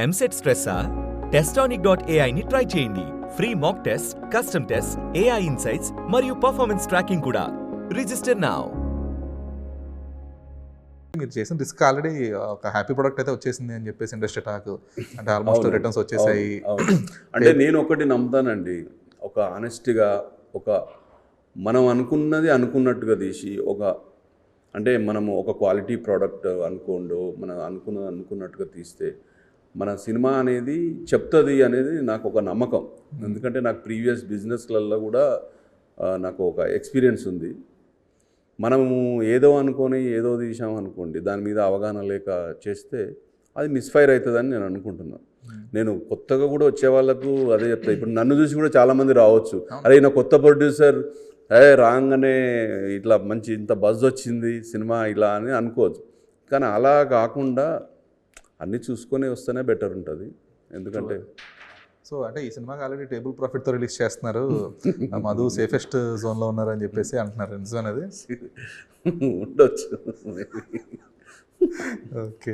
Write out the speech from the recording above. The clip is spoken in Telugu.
ఎంసెట్ స్ట్రెస్సా? Testonic.ai ని ట్రై చేయండి. Free mock test, custom test, AI insights మరియు పర్ఫార్మెన్స్ ట్రాకింగ్ కూడా. Register now. మీరు చేసిన రిస్క్ ఆల్రెడీ ఒక హ్యాపీ ప్రొడక్ట్ అయితే వచ్చేసింది అని చెప్పేసి ఇండస్ట్రీ టాక్, అంటే ఆల్మోస్ట్ రిటర్న్స్ వచ్చేసాయి. అంటే నేను ఒకటి నమ్ముతానండి, ఒక ఆనెస్ట్గా ఒక మనం అనుకున్నది అనుకున్నట్టుగా తీసి అంటే మనము ఒక క్వాలిటీ ప్రోడక్ట్ అనుకోండు, మనం అనుకున్నట్టుగా తీస్తే మన సినిమా అనేది చెప్తుంది అనేది నాకు ఒక నమ్మకం. ఎందుకంటే నాకు ప్రీవియస్ బిజినెస్లలో కూడా నాకు ఒక ఎక్స్పీరియన్స్ ఉంది. మనము ఏదో అనుకొని ఏదో తీసామనుకోండి, దాని మీద అవగాహన లేక చేస్తే అది మిస్ఫైర్ అవుతుందని నేను అనుకుంటున్నాను. నేను కొత్తగా కూడా వచ్చే వాళ్ళకు అదే చెప్తాను. ఇప్పుడు నన్ను చూసి కూడా చాలామంది రావచ్చు, అరే నా కొత్త ప్రొడ్యూసర్ రాగానే ఇట్లా మంచి ఇంత బజ్ వచ్చింది సినిమా ఇలా అని అనుకోవచ్చు. కానీ అలా కాకుండా అన్నీ చూసుకొని వస్తేనే బెటర్ ఉంటుంది. ఎందుకంటే సో అంటే ఈ సినిమాకి ఆల్రెడీ టేబుల్ ప్రాఫిట్తో రిలీజ్ చేస్తున్నారు, మధు సేఫెస్ట్ జోన్లో ఉన్నారని చెప్పేసి అంటున్నారు. నిజం అనేది ఉండొచ్చు. ఓకే.